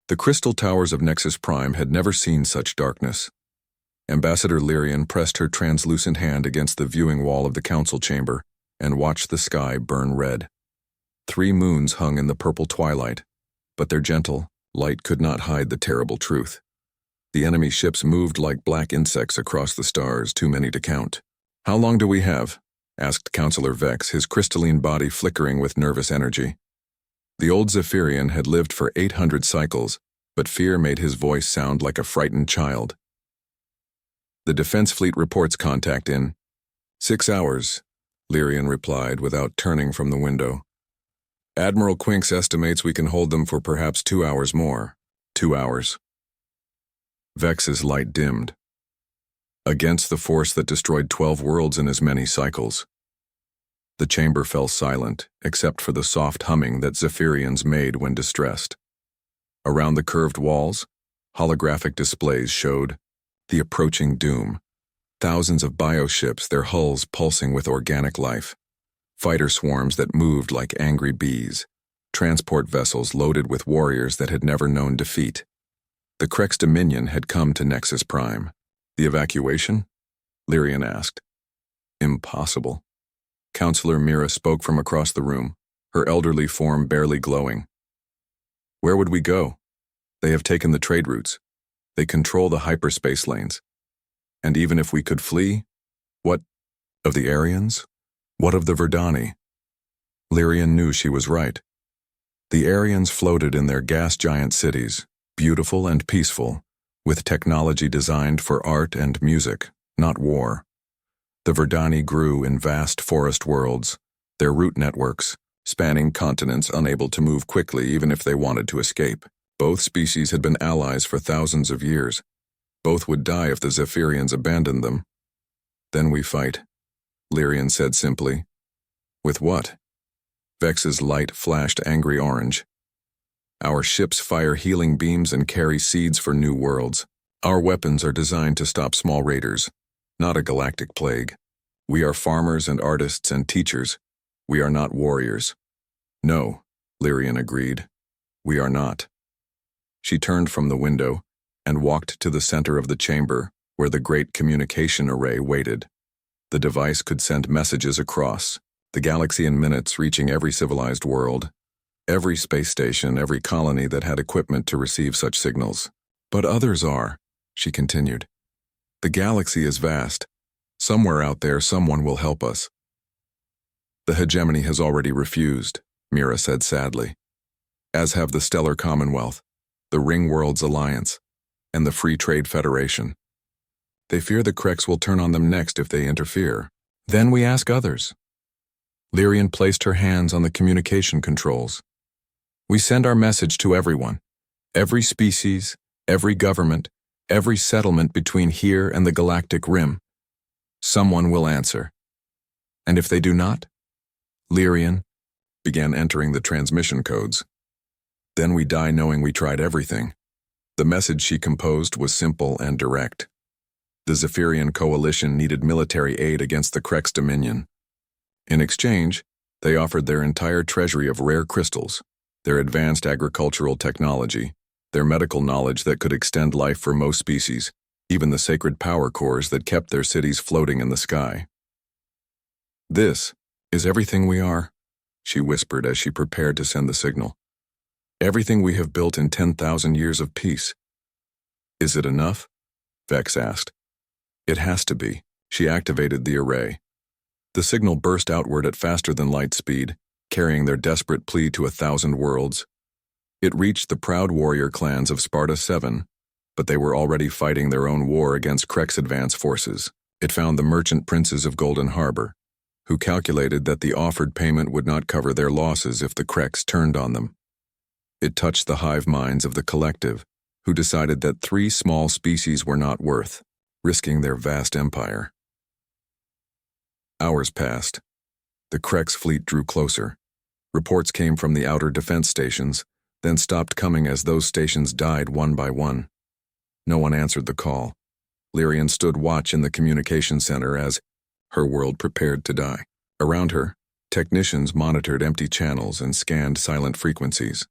The crystal towers of Nexus Prime had never seen such darkness. Ambassador Lyrian pressed her translucent hand against the viewing wall of the council chamber and watched the sky burn red. 3 moons hung in the purple twilight, but their gentle light could not hide the terrible truth. The enemy ships moved like black insects across the stars, too many to count. "How long do we have?" asked Counselor Vex, his crystalline body flickering with nervous energy. The old Zephyrian had lived for 800 cycles, but fear made his voice sound like a frightened child. "The Defense Fleet reports contact in 6 hours, Lyrian replied without turning from the window. "Admiral Quinks estimates we can hold them for perhaps 2 hours more." 2 hours. Vex's light dimmed. Against the force that destroyed 12 worlds in as many cycles. The chamber fell silent, except for the soft humming that Zephyrians made when distressed. Around the curved walls, holographic displays showed the approaching doom. Thousands of bioships, their hulls pulsing with organic life. Fighter swarms that moved like angry bees. Transport vessels loaded with warriors that had never known defeat. The Krex Dominion had come to Nexus Prime. "The evacuation?" Lyrian asked. "Impossible." Counselor Mira spoke from across the room, her elderly form barely glowing. "Where would we go? They have taken the trade routes. They control the hyperspace lanes. And even if we could flee, what of the Aryans? What of the Verdani?" Lyrian knew she was right. The Aryans floated in their gas giant cities, beautiful and peaceful, with technology designed for art and music, not war. The Verdani grew in vast forest worlds, their root networks, spanning continents unable to move quickly even if they wanted to escape. Both species had been allies for thousands of years. Both would die if the Zephyrians abandoned them. "Then we fight," Lyrian said simply. "With what?" Vex's light flashed angry orange. "Our ships fire healing beams and carry seeds for new worlds. Our weapons are designed to stop small raiders, not a galactic plague. We are farmers and artists and teachers. We are not warriors." "No," Lyrian agreed. "We are not." She turned from the window and walked to the center of the chamber where the great communication array waited. The device could send messages across the galaxy in minutes, reaching every civilized world. Every space station, every colony that had equipment to receive such signals. "But others are," she continued. "The galaxy is vast. Somewhere out there, someone will help us." "The hegemony has already refused," Mira said sadly, "as have the Stellar Commonwealth, the Ring Worlds Alliance, and the Free Trade Federation. They fear the Krex will turn on them next if they interfere. Then we ask others." Lyrian placed her hands on the communication controls. "We send our message to everyone, every species, every government, every settlement between here and the Galactic Rim. Someone will answer. And if they do not?" Lyrian began entering the transmission codes. "Then we die knowing we tried everything." The message she composed was simple and direct. The Zephyrian coalition needed military aid against the Krex Dominion. In exchange, they offered their entire treasury of rare crystals, their advanced agricultural technology, their medical knowledge that could extend life for most species, even the sacred power cores that kept their cities floating in the sky. "This is everything we are," she whispered as she prepared to send the signal. "Everything we have built in 10,000 years of peace." "Is it enough?" Vex asked. "It has to be." She activated the array. The signal burst outward at faster than light speed, carrying their desperate plea to 1,000 worlds. It reached the proud warrior clans of Sparta 7, but they were already fighting their own war against Krex advance forces. It found the merchant princes of Golden Harbor, who calculated that the offered payment would not cover their losses if the Krex turned on them. It touched the hive minds of the collective, who decided that 3 small species were not worth risking their vast empire. Hours passed. The Krex fleet drew closer. Reports came from the outer defense stations, then stopped coming as those stations died one by one. No one answered the call. Lyrian stood watch in the communication center as her world prepared to die. Around her, technicians monitored empty channels and scanned silent frequencies.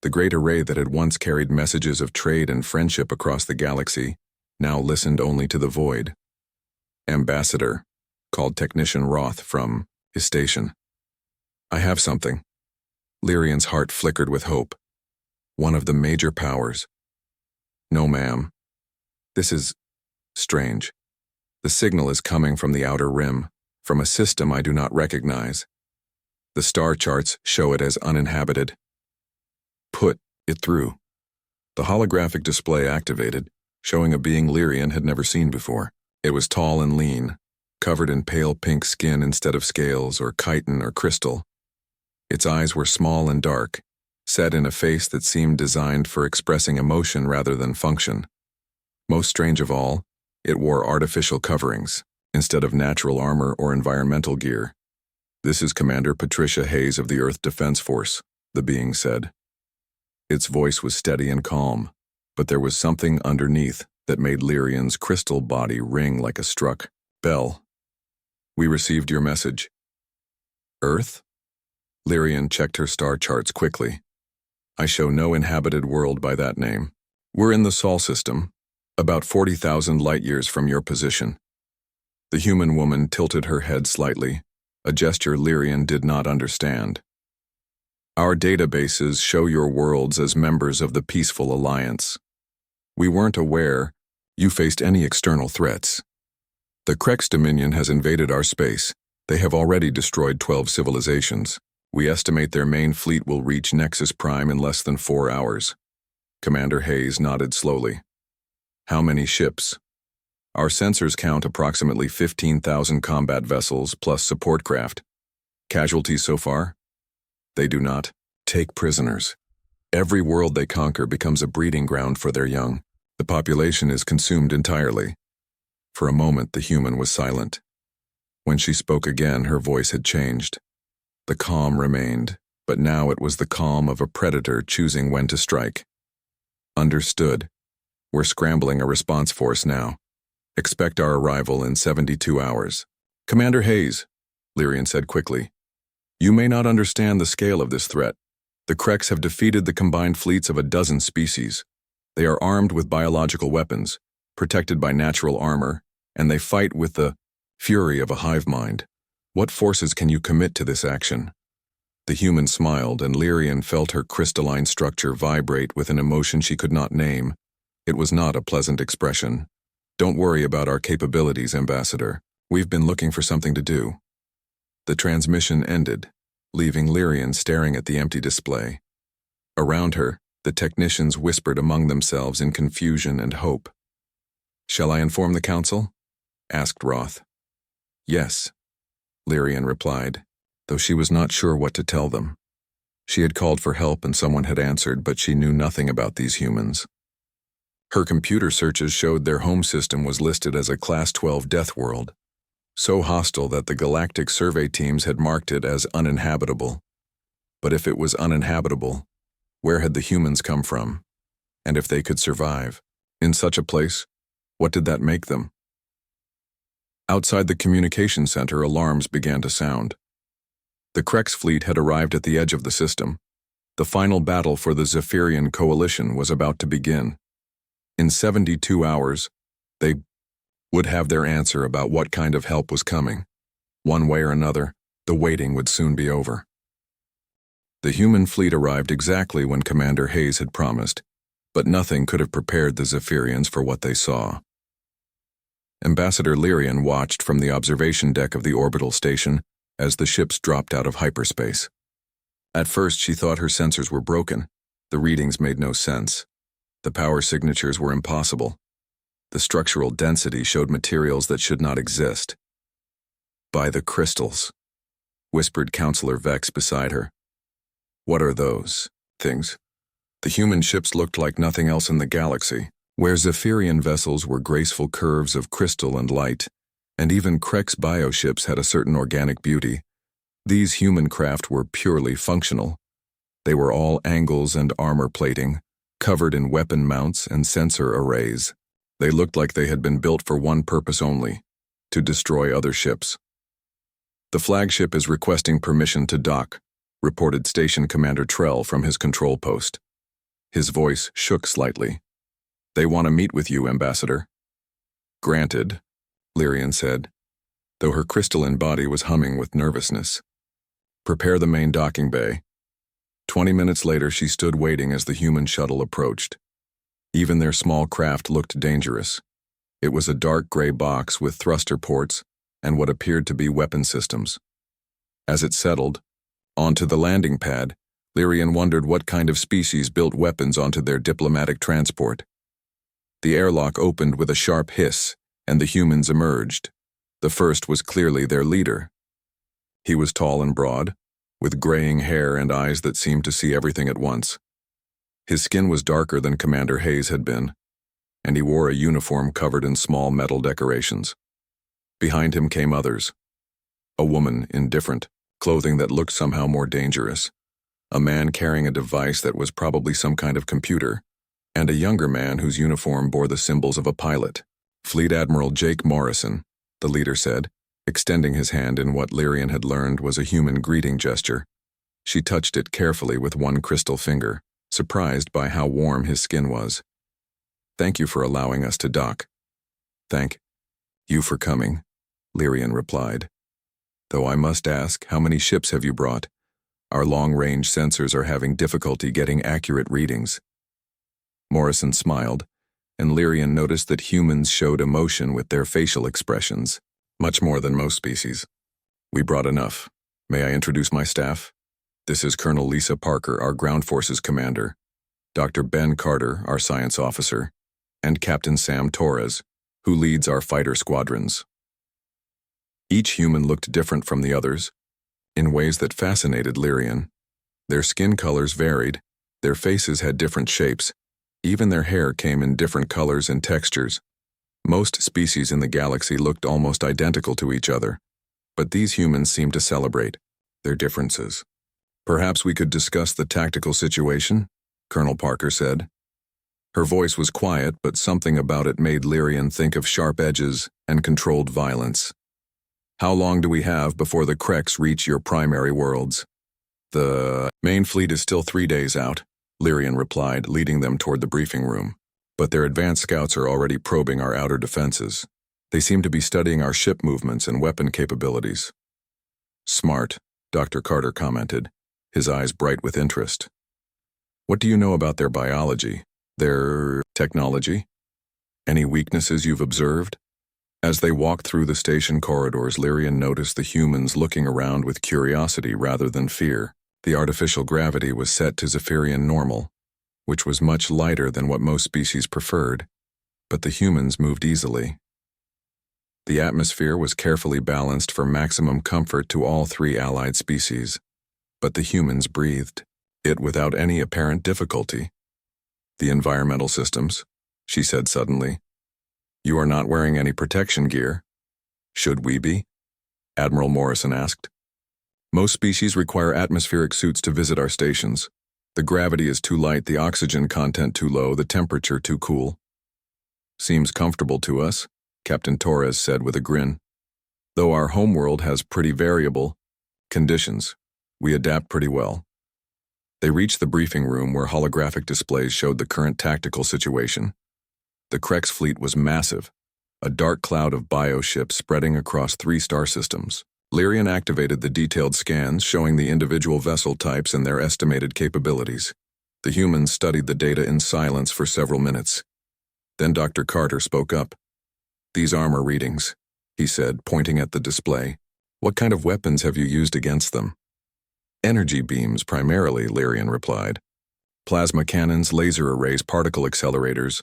The great array that had once carried messages of trade and friendship across the galaxy now listened only to the void. "Ambassador," called Technician Roth from his station. "I have something." Lyrian's heart flickered with hope. "One of the major powers." "No, ma'am. This is strange. The signal is coming from the outer rim, from a system I do not recognize. The star charts show it as uninhabited." "Put it through." The holographic display activated, showing a being Lyrian had never seen before. It was tall and lean, covered in pale pink skin instead of scales or chitin or crystal. Its eyes were small and dark, set in a face that seemed designed for expressing emotion rather than function. Most strange of all, it wore artificial coverings, instead of natural armor or environmental gear. "This is Commander Patricia Hayes of the Earth Defense Force," the being said. Its voice was steady and calm, but there was something underneath that made Lyrian's crystal body ring like a struck bell. "We received your message." "Earth?" Lyrian checked her star charts quickly. "I show no inhabited world by that name. We're in the Sol system, about 40,000 light-years from your position." The human woman tilted her head slightly, a gesture Lyrian did not understand. "Our databases show your worlds as members of the Peaceful Alliance. We weren't aware you faced any external threats. The Krex Dominion has invaded our space. They have already destroyed 12 civilizations. We estimate their main fleet will reach Nexus Prime in less than 4 hours." Commander Hayes nodded slowly. "How many ships?" "Our sensors count approximately 15,000 combat vessels plus support craft. Casualties so far?" "They do not take prisoners. Every world they conquer becomes a breeding ground for their young. The population is consumed entirely." For a moment, the human was silent. When she spoke again, her voice had changed. The calm remained, but now it was the calm of a predator choosing when to strike. "Understood. We're scrambling a response force now. Expect our arrival in 72 hours. "Commander Hayes," Lyrian said quickly, "you may not understand the scale of this threat. The Krex have defeated the combined fleets of a dozen species. They are armed with biological weapons, protected by natural armor, and they fight with the fury of a hive mind. What forces can you commit to this action?" The human smiled, and Lyrian felt her crystalline structure vibrate with an emotion she could not name. It was not a pleasant expression. "Don't worry about our capabilities, Ambassador. We've been looking for something to do." The transmission ended, leaving Lyrian staring at the empty display. Around her, the technicians whispered among themselves in confusion and hope. "Shall I inform the Council?" asked Roth. "Yes," Lyrian replied, though she was not sure what to tell them. She had called for help and someone had answered, but she knew nothing about these humans. Her computer searches showed their home system was listed as a Class 12 death world, so hostile that the Galactic survey teams had marked it as uninhabitable. But if it was uninhabitable, where had the humans come from? And if they could survive in such a place, what did that make them? Outside the communication center, alarms began to sound. The Krex fleet had arrived at the edge of the system. The final battle for the Zephyrian coalition was about to begin. In 72 hours, they would have their answer about what kind of help was coming. One way or another, the waiting would soon be over. The human fleet arrived exactly when Commander Hayes had promised, but nothing could have prepared the Zephyrians for what they saw. Ambassador Lyrian watched from the observation deck of the orbital station as the ships dropped out of hyperspace. At first, she thought her sensors were broken. The readings made no sense. The power signatures were impossible. The structural density showed materials that should not exist. "By the crystals," whispered Counselor Vex beside her. "What are those things?" The human ships looked like nothing else in the galaxy, where Zephyrian vessels were graceful curves of crystal and light, and even Krex bioships had a certain organic beauty. These human craft were purely functional. They were all angles and armor plating, covered in weapon mounts and sensor arrays. They looked like they had been built for one purpose only: to destroy other ships. "The flagship is requesting permission to dock," reported Station Commander Trell from his control post. His voice shook slightly. "They want to meet with you, Ambassador." "Granted," Lyrian said, though her crystalline body was humming with nervousness. "Prepare the main docking bay." 20 minutes later, she stood waiting as the human shuttle approached. Even their small craft looked dangerous. It was a dark gray box with thruster ports and what appeared to be weapon systems. As it settled onto the landing pad, Lyrian wondered what kind of species built weapons onto their diplomatic transport. The airlock opened with a sharp hiss, and the humans emerged. The first was clearly their leader. He was tall and broad, with graying hair and eyes that seemed to see everything at once. His skin was darker than Commander Hayes had been, and he wore a uniform covered in small metal decorations. Behind him came others. A woman in different clothing that looked somehow more dangerous, a man carrying a device that was probably some kind of computer, and a younger man whose uniform bore the symbols of a pilot. "Fleet Admiral Jake Morrison," the leader said, extending his hand in what Lyrian had learned was a human greeting gesture. She touched it carefully with one crystal finger, surprised by how warm his skin was. "Thank you for allowing us to dock." "Thank you for coming," Lyrian replied. "Though I must ask, how many ships have you brought? Our long-range sensors are having difficulty getting accurate readings." Morrison smiled, and Lyrian noticed that humans showed emotion with their facial expressions, much more than most species. "We brought enough. May I introduce my staff? This is Colonel Lisa Parker, our ground forces commander, Dr. Ben Carter, our science officer, and Captain Sam Torres, who leads our fighter squadrons." Each human looked different from the others, in ways that fascinated Lyrian. Their skin colors varied, their faces had different shapes, even their hair came in different colors and textures. Most species in the galaxy looked almost identical to each other, but these humans seemed to celebrate their differences. "Perhaps we could discuss the tactical situation," Colonel Parker said. Her voice was quiet, but something about it made Lyrian think of sharp edges and controlled violence. "How long do we have before the Kreks reach your primary worlds?" "The main fleet is still 3 days out," Lyrian replied, leading them toward the briefing room. "But their advanced scouts are already probing our outer defenses. They seem to be studying our ship movements and weapon capabilities." "Smart," Dr. Carter commented, his eyes bright with interest. "What do you know about their biology, their technology? Any weaknesses you've observed?" As they walked through the station corridors, Lyrian noticed the humans looking around with curiosity rather than fear. The artificial gravity was set to Zephyrian normal, which was much lighter than what most species preferred, but the humans moved easily. The atmosphere was carefully balanced for maximum comfort to all 3 allied species, but the humans breathed it without any apparent difficulty. "The environmental systems," she said suddenly. "You are not wearing any protection gear." "Should we be?" Admiral Morrison asked. "Most species require atmospheric suits to visit our stations. The gravity is too light, the oxygen content too low, the temperature too cool." "Seems comfortable to us," Captain Torres said with a grin. "Though our homeworld has pretty variable conditions, we adapt pretty well." They reached the briefing room where holographic displays showed the current tactical situation. The Kreks fleet was massive, a dark cloud of bioships spreading across 3 star systems. Lyrian activated the detailed scans showing the individual vessel types and their estimated capabilities. The humans studied the data in silence for several minutes. Then Dr. Carter spoke up. "These armor readings," he said, pointing at the display. "What kind of weapons have you used against them?" "Energy beams primarily," Lyrian replied. "Plasma cannons, laser arrays, particle accelerators,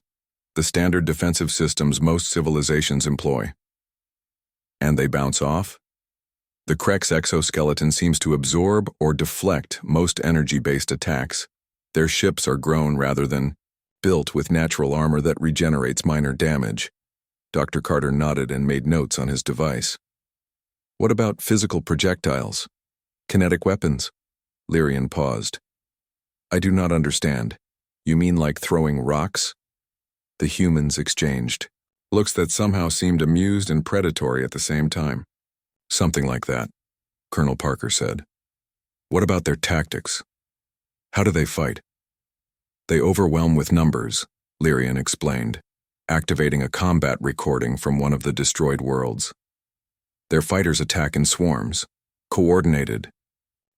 the standard defensive systems most civilizations employ." "And they bounce off?" "The Kreks exoskeleton seems to absorb or deflect most energy-based attacks. Their ships are grown rather than built with natural armor that regenerates minor damage." Dr. Carter nodded and made notes on his device. "What about physical projectiles? Kinetic weapons?" Lyrian paused. "I do not understand. You mean like throwing rocks?" The humans exchanged looks that somehow seemed amused and predatory at the same time. "Something like that," Colonel Parker said. "What about their tactics? How do they fight?" They overwhelm with numbers, Lyrian explained, activating a combat recording from one of the destroyed worlds. Their fighters attack in swarms, coordinated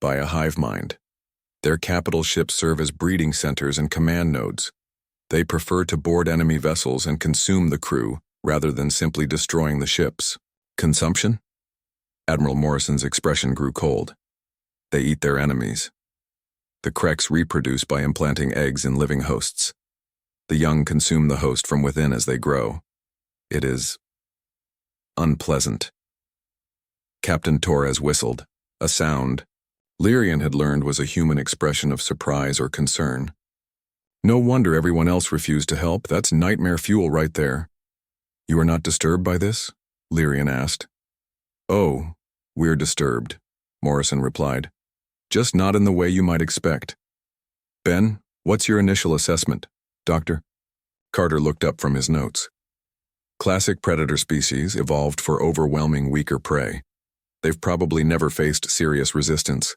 by a hive mind. Their capital ships serve as breeding centers and command nodes. They prefer to board enemy vessels and consume the crew rather than simply destroying the ships. Consumption? Admiral Morrison's expression grew cold. They eat their enemies. The Kreks reproduce by implanting eggs in living hosts. The young consume the host from within as they grow. It is unpleasant. Captain Torres whistled, a sound Lyrian had learned was a human expression of surprise or concern. No wonder everyone else refused to help. That's nightmare fuel right there. You are not disturbed by this? Lyrian asked. Oh, we're disturbed, Morrison replied. Just not in the way you might expect. Ben, what's your initial assessment, Doctor? Carter looked up from his notes. Classic predator species evolved for overwhelming weaker prey. They've probably never faced serious resistance.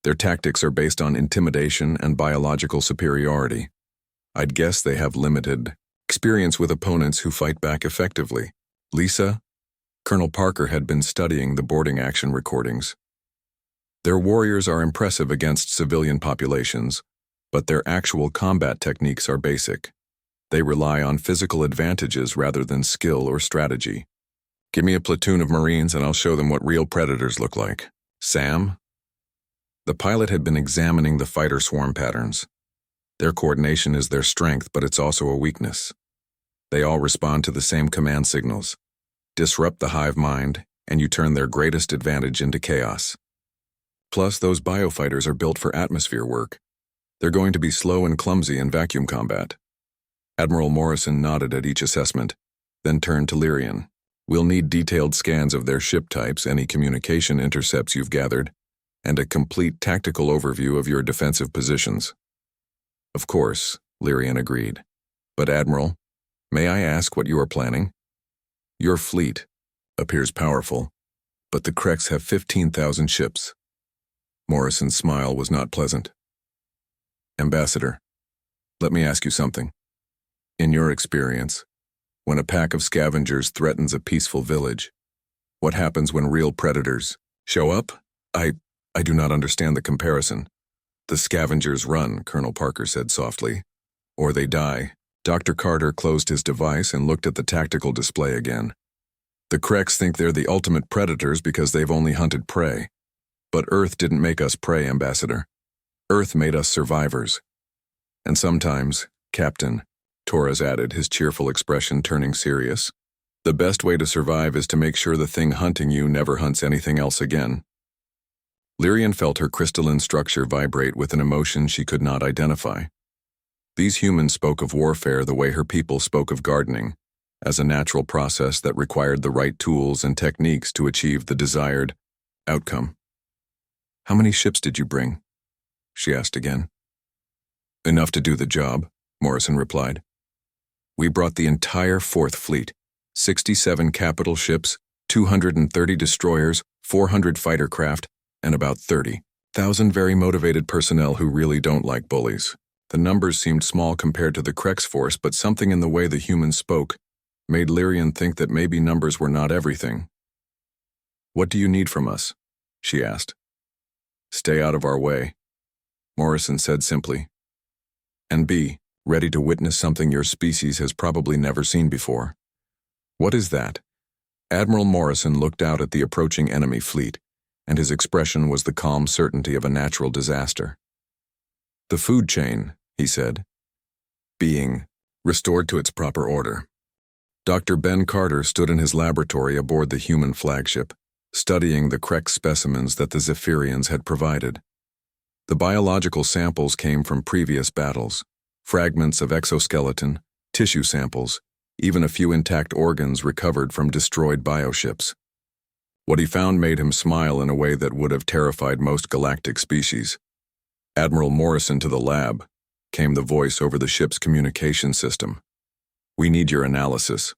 Their tactics are based on intimidation and biological superiority. I'd guess they have limited experience with opponents who fight back effectively. Lisa? Colonel Parker had been studying the boarding action recordings. Their warriors are impressive against civilian populations, but their actual combat techniques are basic. They rely on physical advantages rather than skill or strategy. Give me a platoon of Marines and I'll show them what real predators look like. Sam? The pilot had been examining the fighter swarm patterns. Their coordination is their strength, but it's also a weakness. They all respond to the same command signals. Disrupt the hive mind, and you turn their greatest advantage into chaos. Plus, those biofighters are built for atmosphere work. They're going to be slow and clumsy in vacuum combat. Admiral Morrison nodded at each assessment, then turned to Lyrian. We'll need detailed scans of their ship types, any communication intercepts you've gathered, and a complete tactical overview of your defensive positions. Of course, Lyrian agreed. But Admiral, may I ask what you are planning? Your fleet appears powerful, but the Kreks have 15,000 ships. Morrison's smile was not pleasant. Ambassador, let me ask you something. In your experience, when a pack of scavengers threatens a peaceful village, what happens when real predators show up? I do not understand the comparison. The scavengers run, Colonel Parker said softly. Or they die. Dr. Carter closed his device and looked at the tactical display again. The Kreks think they're the ultimate predators because they've only hunted prey. But Earth didn't make us prey, Ambassador. Earth made us survivors. And sometimes, Captain, Torres added, his cheerful expression turning serious, the best way to survive is to make sure the thing hunting you never hunts anything else again. Lyrian felt her crystalline structure vibrate with an emotion she could not identify. These humans spoke of warfare the way her people spoke of gardening, as a natural process that required the right tools and techniques to achieve the desired outcome. How many ships did you bring? She asked again. Enough to do the job, Morrison replied. We brought the entire Fourth Fleet, 67 capital ships, 230 destroyers, 400 fighter craft, and about 30,000 very motivated personnel who really don't like bullies. The numbers seemed small compared to the Kreks force, but something in the way the humans spoke made Lyrian think that maybe numbers were not everything. What do you need from us? She asked. Stay out of our way, Morrison said simply. And be ready to witness something your species has probably never seen before. What is that? Admiral Morrison looked out at the approaching enemy fleet, and his expression was the calm certainty of a natural disaster. The food chain, he said, being restored to its proper order. Dr. Ben Carter stood in his laboratory aboard the human flagship, studying the Krek specimens that the Zephyrians had provided. The biological samples came from previous battles, fragments of exoskeleton, tissue samples, even a few intact organs recovered from destroyed bioships. What he found made him smile in a way that would have terrified most galactic species. Admiral Morrison to the lab, came the voice over the ship's communication system. We need your analysis.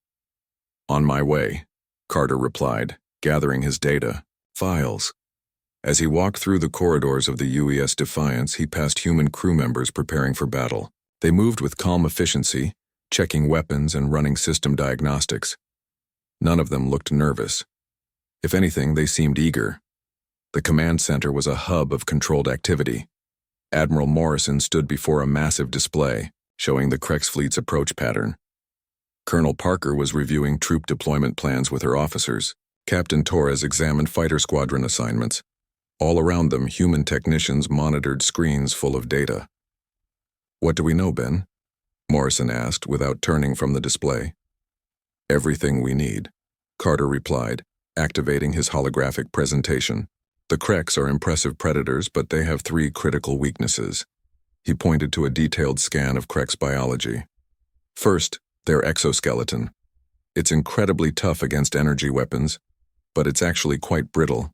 On my way, Carter replied, gathering his data, files. As he walked through the corridors of the UES Defiance, he passed human crew members preparing for battle. They moved with calm efficiency, checking weapons and running system diagnostics. None of them looked nervous. If anything, they seemed eager. The command center was a hub of controlled activity. Admiral Morrison stood before a massive display, showing the Krex fleet's approach pattern. Colonel Parker was reviewing troop deployment plans with her officers. Captain Torres examined fighter squadron assignments. All around them, human technicians monitored screens full of data. "What do we know, Ben?" Morrison asked without turning from the display. "Everything we need," Carter replied, activating his holographic presentation. "The Krex are impressive predators, but they have 3 critical weaknesses." He pointed to a detailed scan of Krex biology. First, their exoskeleton. It's incredibly tough against energy weapons, but it's actually quite brittle.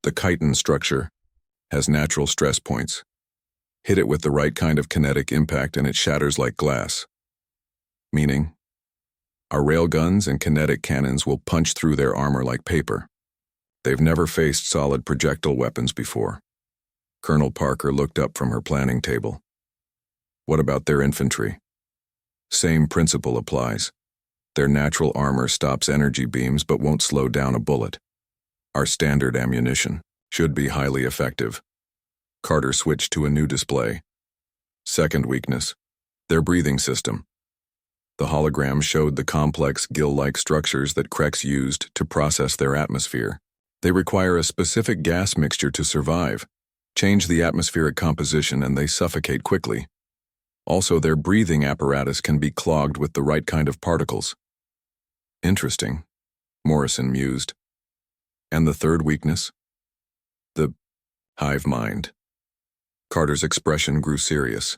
The chitin structure has natural stress points. Hit it with the right kind of kinetic impact and it shatters like glass. Meaning, our railguns and kinetic cannons will punch through their armor like paper. They've never faced solid projectile weapons before. Colonel Parker looked up from her planning table. "What about their infantry?" "Same principle applies. Their natural armor stops energy beams but won't slow down a bullet. Our standard ammunition should be highly effective." Carter switched to a new display. Second weakness, their breathing system. The hologram showed the complex gill-like structures that Krex used to process their atmosphere. They require a specific gas mixture to survive. Change the atmospheric composition and they suffocate quickly. Also, their breathing apparatus can be clogged with the right kind of particles. "Interesting," Morrison mused. "And the third weakness?" "The hive mind." Carter's expression grew serious.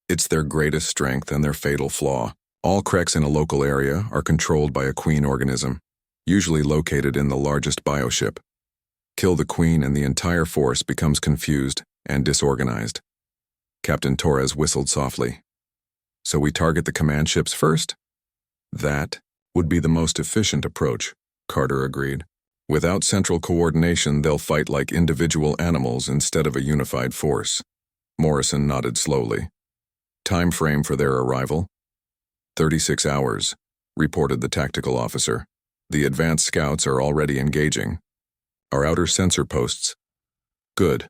"It's their greatest strength and their fatal flaw. All Krex in a local area are controlled by a queen organism, usually located in the largest bioship. Kill the queen and the entire force becomes confused and disorganized." Captain Torres whistled softly. "So we target the command ships first?" "That would be the most efficient approach," Carter agreed. "Without central coordination, they'll fight like individual animals instead of a unified force." Morrison nodded slowly. "Time frame for their arrival?" 36 hours, reported the tactical officer. "The advanced scouts are already engaging. Our outer sensor posts." "Good.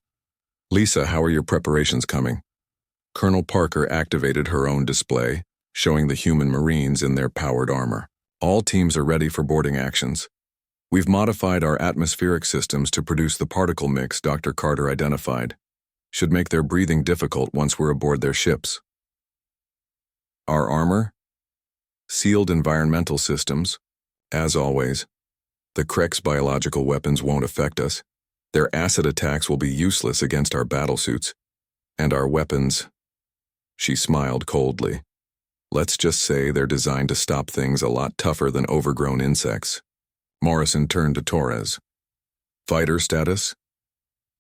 Lisa, how are your preparations coming?" Colonel Parker activated her own display, showing the human Marines in their powered armor. "All teams are ready for boarding actions. We've modified our atmospheric systems to produce the particle mix Dr. Carter identified. Should make their breathing difficult once we're aboard their ships." "Our armor?" "Sealed environmental systems. As always, the Krex biological weapons won't affect us. Their acid attacks will be useless against our battlesuits. And our weapons..." She smiled coldly. "Let's just say they're designed to stop things a lot tougher than overgrown insects." Morrison turned to Torres. "Fighter status?"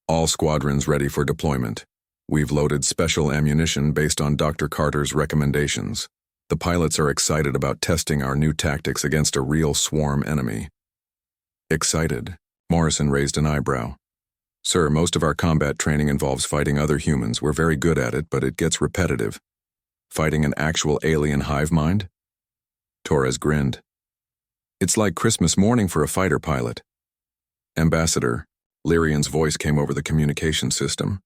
"All squadrons ready for deployment. We've loaded special ammunition based on Dr. Carter's recommendations. The pilots are excited about testing our new tactics against a real swarm enemy." "Excited?" Morrison raised an eyebrow. "Sir, most of our combat training involves fighting other humans. We're very good at it, but it gets repetitive. Fighting an actual alien hive mind?" Torres grinned. "It's like Christmas morning for a fighter pilot." "Ambassador," Lyrian's voice came over the communication system.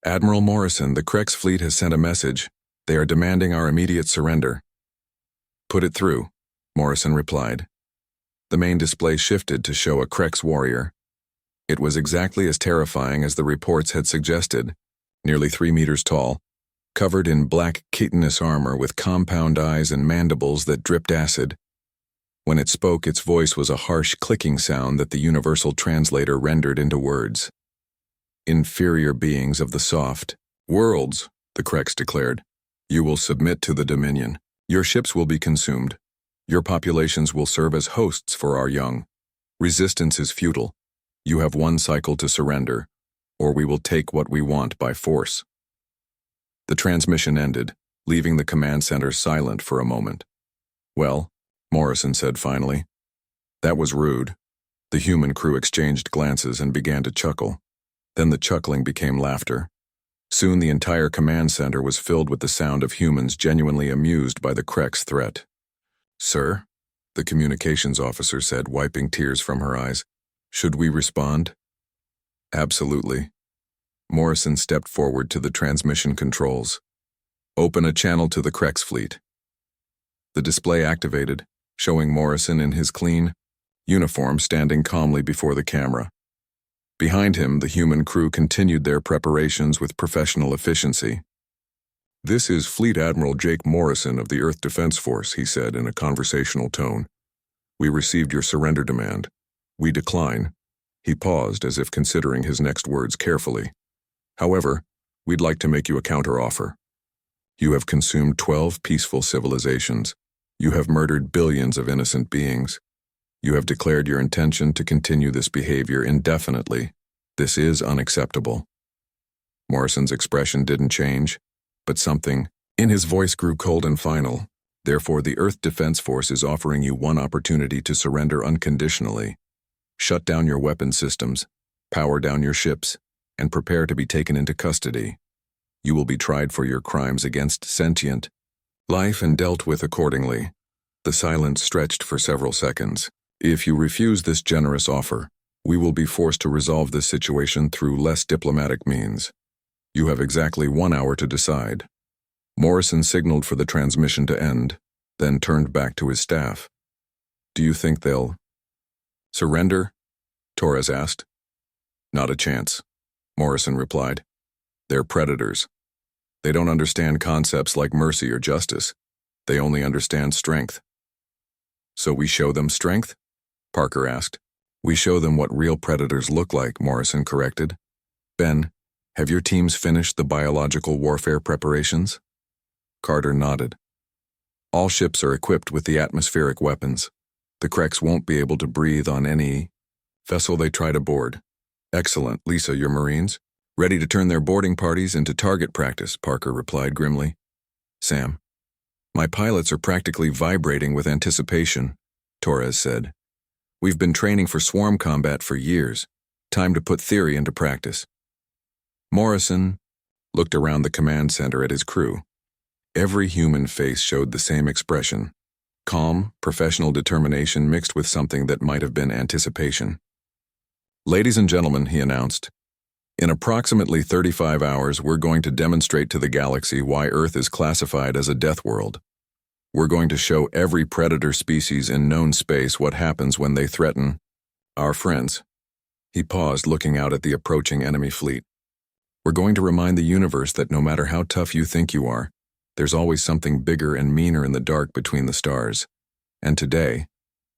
"Admiral Morrison, the Krex fleet has sent a message. They are demanding our immediate surrender." "Put it through," Morrison replied. The main display shifted to show a Krex warrior. It was exactly as terrifying as the reports had suggested, nearly 3 meters tall, covered in black chitinous armor with compound eyes and mandibles that dripped acid. When it spoke, its voice was a harsh clicking sound that the universal translator rendered into words. "Inferior beings of the soft worlds," the Krex declared. "You will submit to the Dominion. Your ships will be consumed. Your populations will serve as hosts for our young. Resistance is futile. You have 1 cycle to surrender, or we will take what we want by force." The transmission ended, leaving the command center silent for a moment. "Well," Morrison said finally. "That was rude." The human crew exchanged glances and began to chuckle. Then the chuckling became laughter. Soon the entire command center was filled with the sound of humans genuinely amused by the Krek's threat. "Sir," the communications officer said, wiping tears from her eyes, "should we respond?" "Absolutely." Morrison stepped forward to the transmission controls. "Open a channel to the Krek's fleet." The display activated, showing Morrison in his clean uniform standing calmly before the camera. Behind him, the human crew continued their preparations with professional efficiency. "This is Fleet Admiral Jake Morrison of the Earth Defense Force," he said in a conversational tone. "We received your surrender demand. We decline." He paused as if considering his next words carefully. "However, we'd like to make you a counteroffer. You have consumed 12 peaceful civilizations. You have murdered billions of innocent beings. You have declared your intention to continue this behavior indefinitely. This is unacceptable." Morrison's expression didn't change, but something in his voice grew cold and final. "Therefore, the Earth Defense Force is offering you one opportunity to surrender unconditionally. Shut down your weapon systems, power down your ships, and prepare to be taken into custody. You will be tried for your crimes against sentient life and dealt with accordingly." The silence stretched for several seconds. "If you refuse this generous offer, we will be forced to resolve this situation through less diplomatic means. You have exactly 1 hour to decide." Morrison signaled for the transmission to end, then turned back to his staff. "Do you think they'll surrender?" Torres asked. "Not a chance," Morrison replied. "They're predators. They don't understand concepts like mercy or justice. They only understand strength." "So we show them strength?" Parker asked. "We show them what real predators look like," Morrison corrected. "Ben, have your teams finished the biological warfare preparations?" Carter nodded. "All ships are equipped with the atmospheric weapons. The Kreks won't be able to breathe on any vessel they try to board." "Excellent. Lisa, your Marines? Ready to turn their boarding parties into target practice," Parker replied grimly. "Sam, my pilots are practically vibrating with anticipation," Torres said. "We've been training for swarm combat for years. Time to put theory into practice." Morrison looked around the command center at his crew. Every human face showed the same expression: calm, professional determination mixed with something that might have been anticipation. "Ladies and gentlemen," he announced, "in approximately 35 hours, we're going to demonstrate to the galaxy why Earth is classified as a death world. We're going to show every predator species in known space what happens when they threaten our friends." He paused, looking out at the approaching enemy fleet. "We're going to remind the universe that no matter how tough you think you are, there's always something bigger and meaner in the dark between the stars. And today,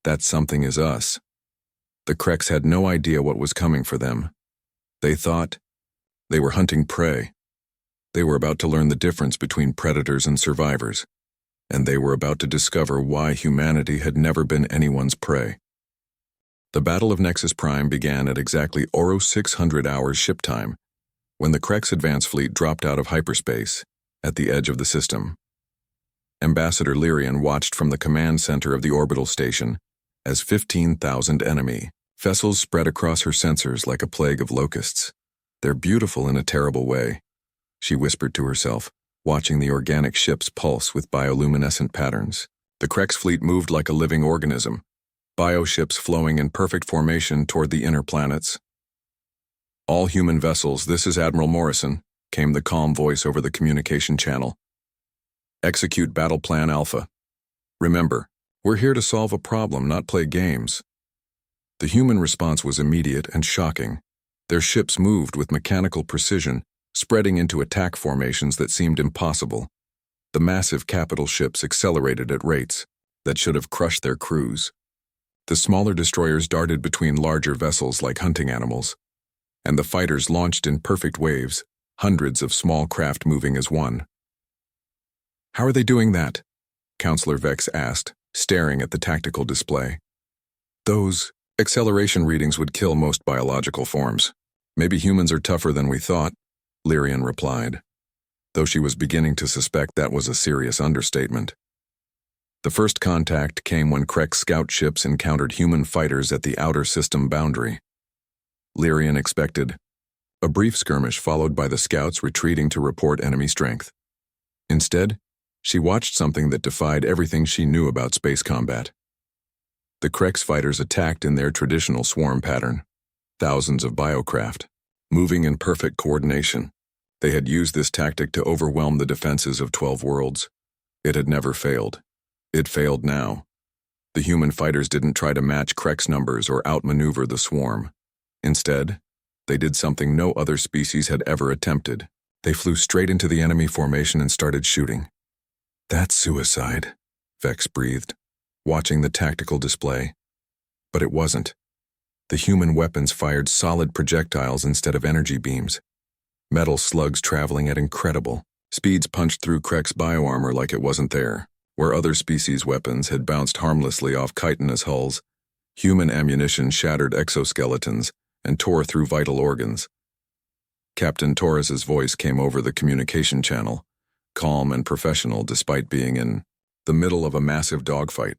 that something is us." The Kreks had no idea what was coming for them. They thought they were hunting prey. They were about to learn the difference between predators and survivors, and they were about to discover why humanity had never been anyone's prey. The Battle of Nexus Prime began at exactly 0600 hours ship time, when the Kreks advance fleet dropped out of hyperspace at the edge of the system. Ambassador Lyrian watched from the command center of the orbital station as 15,000 enemy vessels spread across her sensors like a plague of locusts. "They're beautiful in a terrible way," she whispered to herself, watching the organic ships pulse with bioluminescent patterns. The Kreks fleet moved like a living organism, bioships flowing in perfect formation toward the inner planets. "All human vessels, this is Admiral Morrison," came the calm voice over the communication channel. "Execute Battle Plan Alpha. Remember, we're here to solve a problem, not play games." The human response was immediate and shocking. Their ships moved with mechanical precision, spreading into attack formations that seemed impossible. The massive capital ships accelerated at rates that should have crushed their crews. The smaller destroyers darted between larger vessels like hunting animals, and the fighters launched in perfect waves, hundreds of small craft moving as one. "How are they doing that?" Counselor Vex asked, staring at the tactical display. "Those acceleration readings would kill most biological forms. Maybe humans are tougher than we thought," Lyrian replied, though she was beginning to suspect that was a serious understatement. The first contact came when Krek scout ships encountered human fighters at the outer system boundary. Lyrian expected A brief skirmish followed by the scouts retreating to report enemy strength. Instead, she watched something that defied everything she knew about space combat. The Krex fighters attacked in their traditional swarm pattern. Thousands of biocraft, moving in perfect coordination. They had used this tactic to overwhelm the defenses of 12 worlds. It had never failed. It failed now. The human fighters didn't try to match Krex numbers or outmaneuver the swarm. Instead, they did something no other species had ever attempted. They flew straight into the enemy formation and started shooting. "That's suicide," Vex breathed, watching the tactical display. But it wasn't. The human weapons fired solid projectiles instead of energy beams. Metal slugs traveling at incredible speeds punched through Krex bioarmor like it wasn't there. Where other species' weapons had bounced harmlessly off chitinous hulls, human ammunition shattered exoskeletons and tore through vital organs. Captain Torres's voice came over the communication channel, calm and professional despite being in the middle of a massive dogfight.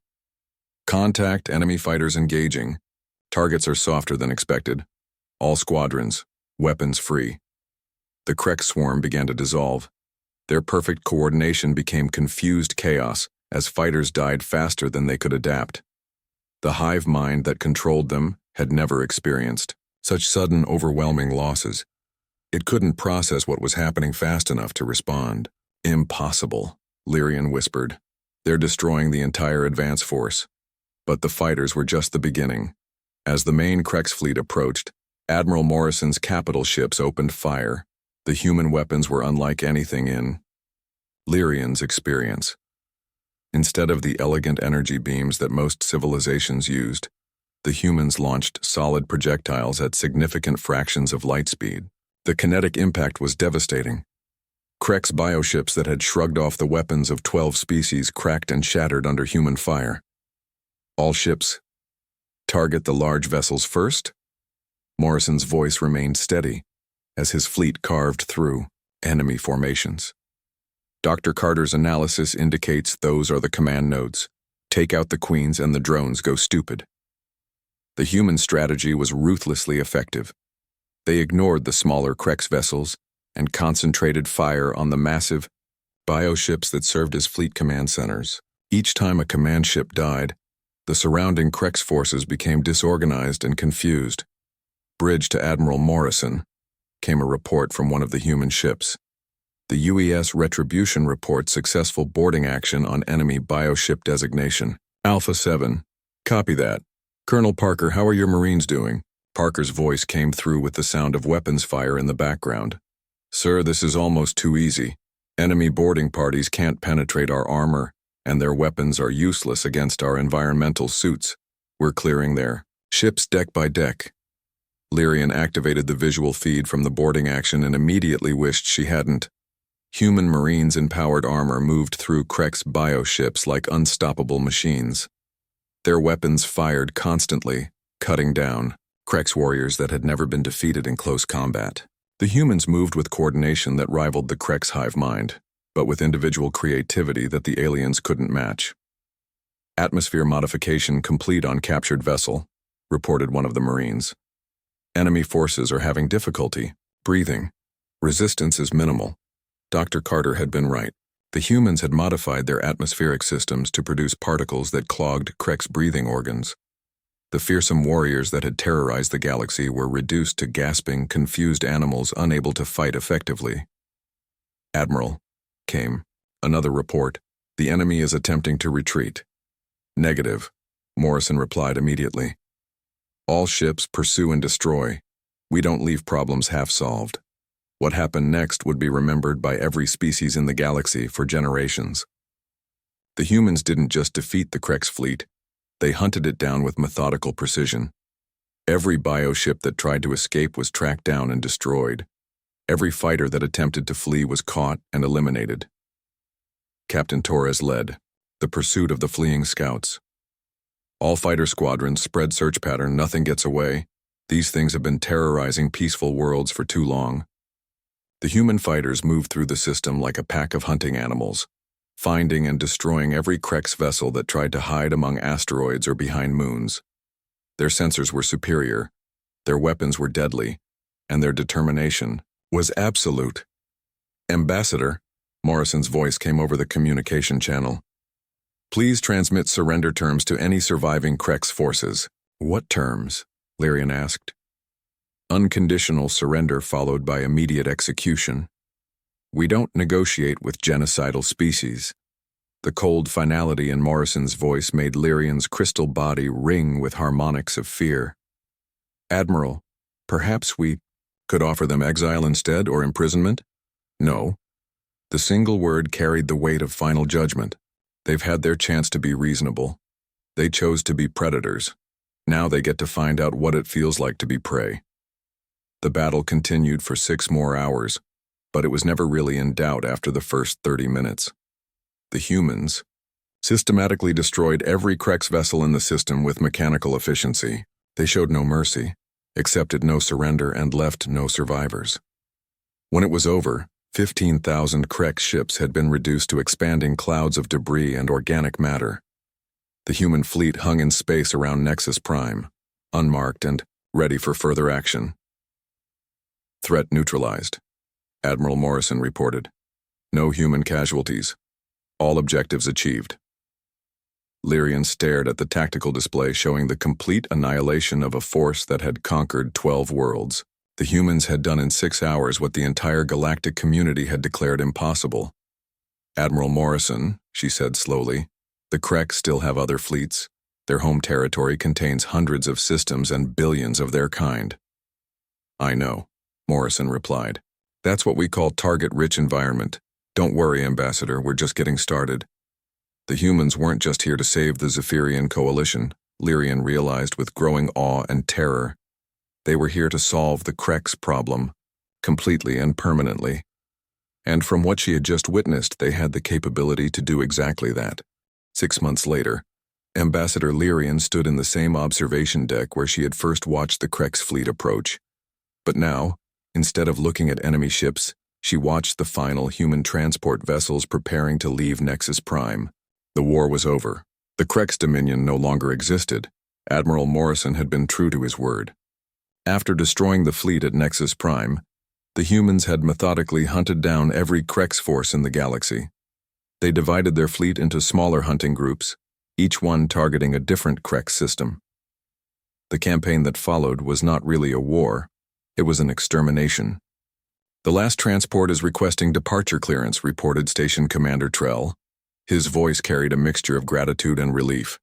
"Contact, enemy fighters engaging. Targets are softer than expected. All squadrons, weapons free." The Krex swarm began to dissolve. Their perfect coordination became confused chaos as fighters died faster than they could adapt. The hive mind that controlled them had never experienced such sudden, overwhelming losses. It couldn't process what was happening fast enough to respond. "Impossible," Lyrian whispered. "They're destroying the entire advance force." But the fighters were just the beginning. As the main Krex fleet approached, Admiral Morrison's capital ships opened fire. The human weapons were unlike anything in Lyrian's experience. Instead of the elegant energy beams that most civilizations used, the humans launched solid projectiles at significant fractions of light speed. The kinetic impact was devastating. Krex bioships that had shrugged off the weapons of 12 species cracked and shattered under human fire. "All ships, target the large vessels first?" Morrison's voice remained steady as his fleet carved through enemy formations. "Dr. Carter's analysis indicates those are the command nodes. Take out the queens and the drones go stupid." The human strategy was ruthlessly effective. They ignored the smaller Krex vessels and concentrated fire on the massive bioships that served as fleet command centers. Each time a command ship died, the surrounding Krex forces became disorganized and confused. Bridge to Admiral Morrison, came a report from one of the human ships. The UES Retribution reports successful boarding action on enemy bioship designation. Alpha 7. Copy that. Colonel Parker, how are your Marines doing? Parker's voice came through with the sound of weapons fire in the background. "Sir, this is almost too easy. Enemy boarding parties can't penetrate our armor, and their weapons are useless against our environmental suits. We're clearing their ships deck by deck." Lyrian activated the visual feed from the boarding action and immediately wished she hadn't. Human Marines in powered armor moved through Krex bioships like unstoppable machines. Their weapons fired constantly, cutting down Krex warriors that had never been defeated in close combat. The humans moved with coordination that rivaled the Krex hive mind, but with individual creativity that the aliens couldn't match. "Atmosphere modification complete on captured vessel," reported one of the Marines. "Enemy forces are having difficulty breathing. Resistance is minimal." Dr. Carter had been right. The humans had modified their atmospheric systems to produce particles that clogged Krex breathing organs. The fearsome warriors that had terrorized the galaxy were reduced to gasping, confused animals unable to fight effectively. "Admiral," came another report. "The enemy is attempting to retreat." "Negative," Morrison replied immediately. "All ships pursue and destroy. We don't leave problems half-solved." What happened next would be remembered by every species in the galaxy for generations. The humans didn't just defeat the Krex fleet, they hunted it down with methodical precision. Every bioship that tried to escape was tracked down and destroyed. Every fighter that attempted to flee was caught and eliminated. Captain Torres led the pursuit of the fleeing scouts. "All fighter squadrons, spread search pattern, nothing gets away. These things have been terrorizing peaceful worlds for too long." The human fighters moved through the system like a pack of hunting animals, finding and destroying every Krex vessel that tried to hide among asteroids or behind moons. Their sensors were superior, their weapons were deadly, and their determination was absolute. "Ambassador," Morrison's voice came over the communication channel. "Please transmit surrender terms to any surviving Krex forces." "What terms?" Lyrian asked. "Unconditional surrender followed by immediate execution. We don't negotiate with genocidal species." The cold finality in Morrison's voice made Lyrian's crystal body ring with harmonics of fear. "Admiral, perhaps we could offer them exile instead, or imprisonment?" "No." The single word carried the weight of final judgment. They've had their chance to be reasonable. They chose to be predators. Now they get to find out what it feels like to be prey. The battle continued for 6 more hours, but it was never really in doubt after the first 30 minutes. The humans systematically destroyed every Krex vessel in the system with mechanical efficiency. They showed no mercy, accepted no surrender, and left no survivors. When it was over, 15,000 Krex ships had been reduced to expanding clouds of debris and organic matter. The human fleet hung in space around Nexus Prime, unmarked and ready for further action. "Threat neutralized," Admiral Morrison reported. "No human casualties. All objectives achieved." Lyrian stared at the tactical display showing the complete annihilation of a force that had conquered 12 worlds. The humans had done in 6 hours what the entire galactic community had declared impossible. "Admiral Morrison," she said slowly, "the Krex still have other fleets. Their home territory contains hundreds of systems and billions of their kind." "I know," Morrison replied. "That's what we call target-rich environment. Don't worry, Ambassador, we're just getting started." The humans weren't just here to save the Zephyrian coalition, Lyrian realized with growing awe and terror. They were here to solve the Krex problem, completely and permanently. And from what she had just witnessed, they had the capability to do exactly that. 6 months later, Ambassador Lyrian stood in the same observation deck where she had first watched the Krex fleet approach. But now, instead of looking at enemy ships, she watched the final human transport vessels preparing to leave Nexus Prime. The war was over. The Krex Dominion no longer existed. Admiral Morrison had been true to his word. After destroying the fleet at Nexus Prime, the humans had methodically hunted down every Krex force in the galaxy. They divided their fleet into smaller hunting groups, each one targeting a different Krex system. The campaign that followed was not really a war, it was an extermination. "The last transport is requesting departure clearance," reported Station Commander Trell. His voice carried a mixture of gratitude and relief.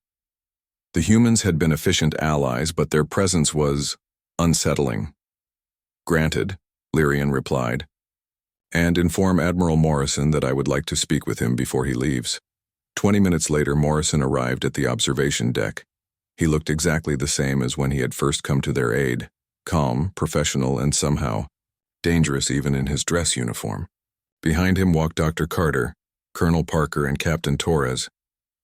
The humans had been efficient allies, but their presence was unsettling. "Granted," Lyrian replied. "And inform Admiral Morrison that I would like to speak with him before he leaves." 20 minutes later, Morrison arrived at the observation deck. He looked exactly the same as when he had first come to their aid, calm, professional, and somehow dangerous even in his dress uniform. Behind him walked Dr. Carter, Colonel Parker, and Captain Torres,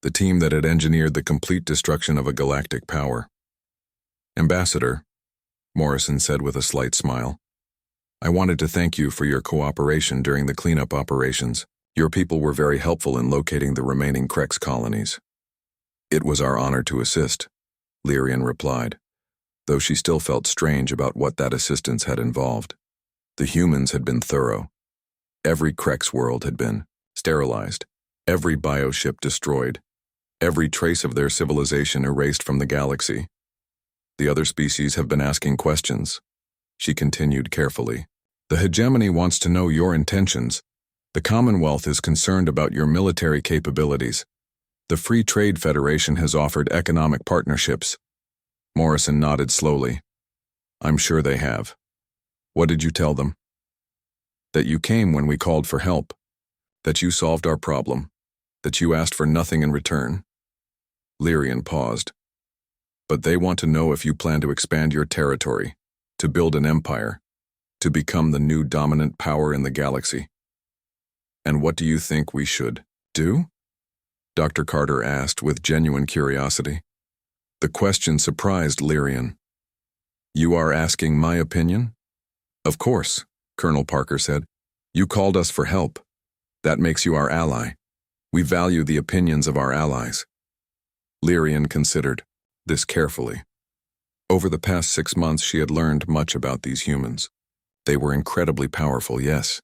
the team that had engineered the complete destruction of a galactic power. "Ambassador," Morrison said with a slight smile, "I wanted to thank you for your cooperation during the cleanup operations. Your people were very helpful in locating the remaining Krex colonies." "It was our honor to assist," Lyrian replied, though she still felt strange about what that assistance had involved. The humans had been thorough. Every Krex world had been sterilized, every bioship destroyed, every trace of their civilization erased from the galaxy. "The other species have been asking questions," she continued carefully. "The hegemony wants to know your intentions. The Commonwealth is concerned about your military capabilities. The Free Trade Federation has offered economic partnerships." Morrison nodded slowly. "I'm sure they have." "What did you tell them?" "That you came when we called for help, that you solved our problem, that you asked for nothing in return." Lyrian paused. "But they want to know if you plan to expand your territory, to build an empire, to become the new dominant power in the galaxy." "And what do you think we should do?" Dr. Carter asked with genuine curiosity. The question surprised Lyrian. "You are asking my opinion?" "Of course," Colonel Parker said. "You called us for help. That makes you our ally. We value the opinions of our allies." Lyrian considered this carefully. Over the past 6 months, she had learned much about these humans. They were incredibly powerful, yes.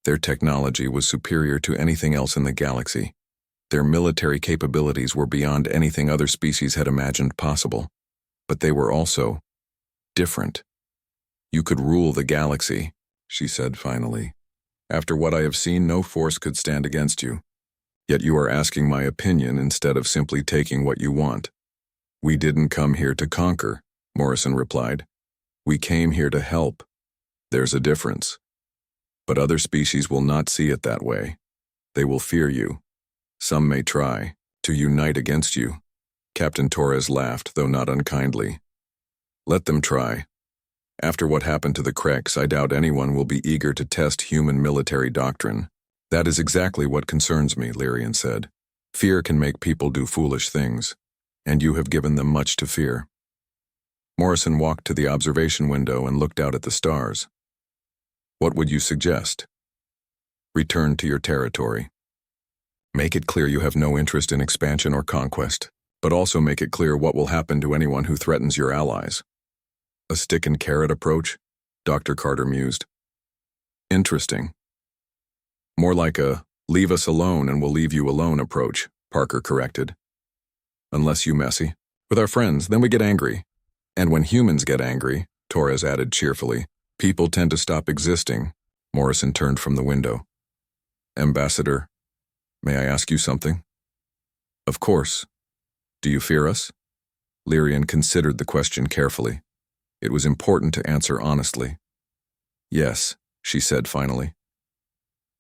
Their technology was superior to anything else in the galaxy. Their military capabilities were beyond anything other species had imagined possible. But they were also different. You could rule the galaxy, she said finally. After what I have seen, no force could stand against you. Yet you are asking my opinion instead of simply taking what you want. We didn't come here to conquer, Morrison replied. We came here to help. There's a difference. But other species will not see it that way. They will fear you. Some may try to unite against you. Captain Torres laughed, though not unkindly. Let them try. After what happened to the Krex, I doubt anyone will be eager to test human military doctrine. That is exactly what concerns me, Lyrian said. Fear can make people do foolish things, and you have given them much to fear. Morrison walked to the observation window and looked out at the stars. What would you suggest? Return to your territory. Make it clear you have no interest in expansion or conquest, but also make it clear what will happen to anyone who threatens your allies. A stick and carrot approach? Dr. Carter mused. Interesting. More like a leave us alone and we'll leave you alone approach, Parker corrected. Unless you messy. With our friends, then we get angry. And when humans get angry, Torres added cheerfully, people tend to stop existing. Morrison turned from the window. Ambassador, may I ask you something? Of course. Do you fear us? Lyrian considered the question carefully. It was important to answer honestly. Yes, she said finally.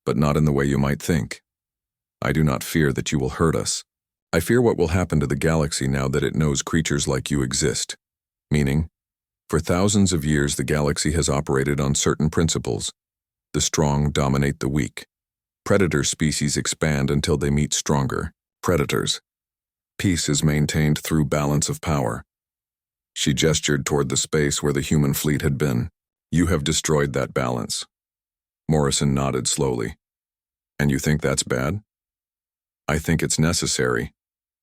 But not in the way you might think. I do not fear that you will hurt us. I fear what will happen to the galaxy now that it knows creatures like you exist. Meaning, for thousands of years the galaxy has operated on certain principles. The strong dominate the weak. Predator species expand until they meet stronger predators. Peace is maintained through balance of power. She gestured toward the space where the human fleet had been. You have destroyed that balance. Morrison nodded slowly. And you think that's bad? I think it's necessary,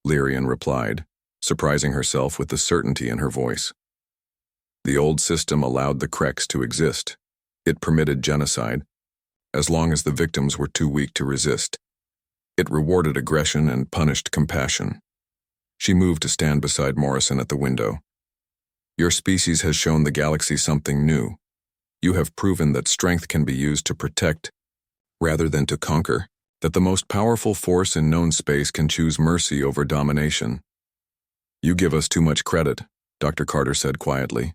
Lyrian replied, surprising herself with the certainty in her voice. The old system allowed the Krex to exist. It permitted genocide, as long as the victims were too weak to resist. It rewarded aggression and punished compassion. She moved to stand beside Morrison at the window. Your species has shown the galaxy something new. You have proven that strength can be used to protect, rather than to conquer, that the most powerful force in known space can choose mercy over domination. You give us too much credit, Dr. Carter said quietly.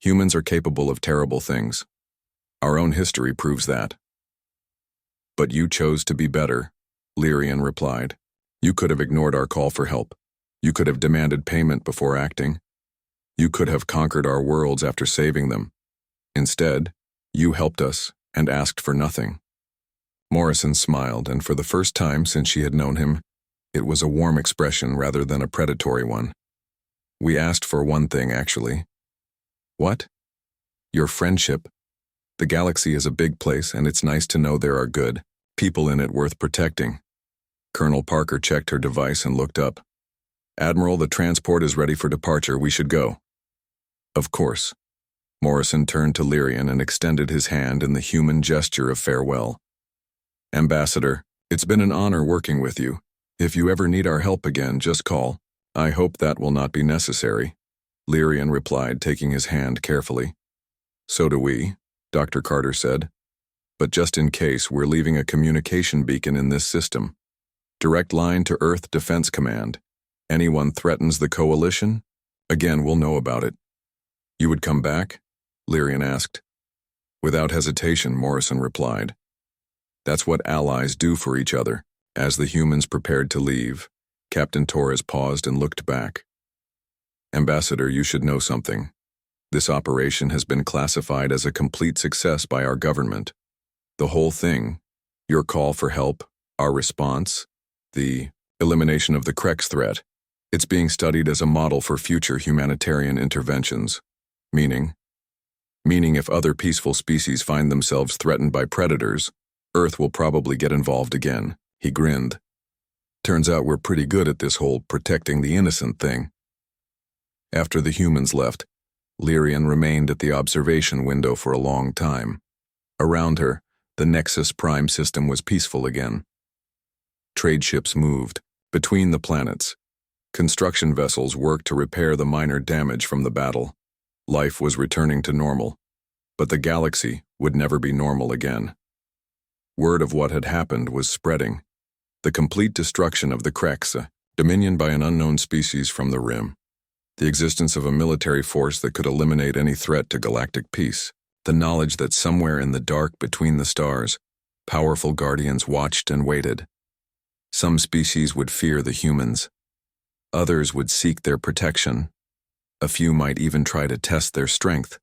Humans are capable of terrible things. Our own history proves that. But you chose to be better, Lyrian replied. You could have ignored our call for help. You could have demanded payment before acting. You could have conquered our worlds after saving them. Instead, you helped us and asked for nothing. Morrison smiled, and for the first time since she had known him, it was a warm expression rather than a predatory one. We asked for one thing, actually. What? Your friendship. The galaxy is a big place, and it's nice to know there are good people in it worth protecting. Colonel Parker checked her device and looked up. Admiral, the transport is ready for departure. We should go. Of course. Morrison turned to Lyrian and extended his hand in the human gesture of farewell. Ambassador, it's been an honor working with you. If you ever need our help again, just call. I hope that will not be necessary, Lyrian replied, taking his hand carefully. So do we, Dr. Carter said. But just in case, we're leaving a communication beacon in this system. Direct line to Earth Defense Command. Anyone threatens the coalition? Again, we'll know about it. You would come back? Lyrian asked. Without hesitation, Morrison replied. That's what allies do for each other. As the humans prepared to leave, Captain Torres paused and looked back. Ambassador, you should know something. This operation has been classified as a complete success by our government. The whole thing, your call for help, our response, the elimination of the Krex threat, it's being studied as a model for future humanitarian interventions. Meaning if other peaceful species find themselves threatened by predators, Earth will probably get involved again. He grinned. Turns out we're pretty good at this whole protecting the innocent thing. After the humans left, Lyrian remained at the observation window for a long time. Around her, the Nexus Prime system was peaceful again. Trade ships moved between the planets. Construction vessels worked to repair the minor damage from the battle. Life was returning to normal, but the galaxy would never be normal again. Word of what had happened was spreading. The complete destruction of the Krex, dominion by an unknown species from the Rim. The existence of a military force that could eliminate any threat to galactic peace. The knowledge that somewhere in the dark between the stars, powerful guardians watched and waited. Some species would fear the humans. Others would seek their protection. A few might even try to test their strength.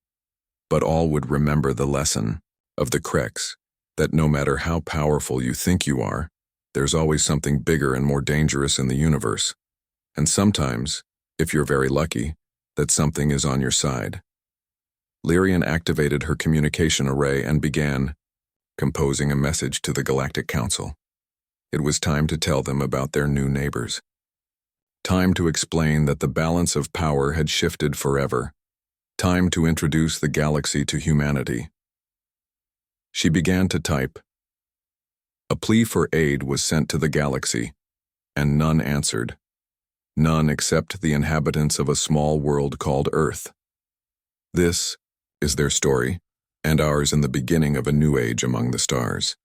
But all would remember the lesson of the Krex, that no matter how powerful you think you are, there's always something bigger and more dangerous in the universe. And sometimes, if you're very lucky, that something is on your side. Lyrian activated her communication array and began composing a message to the Galactic Council. It was time to tell them about their new neighbors. Time to explain that the balance of power had shifted forever. Time to introduce the galaxy to humanity. She began to type. A plea for aid was sent to the galaxy, and none answered. None except the inhabitants of a small world called Earth. This is their story, and ours in the beginning of a new age among the stars.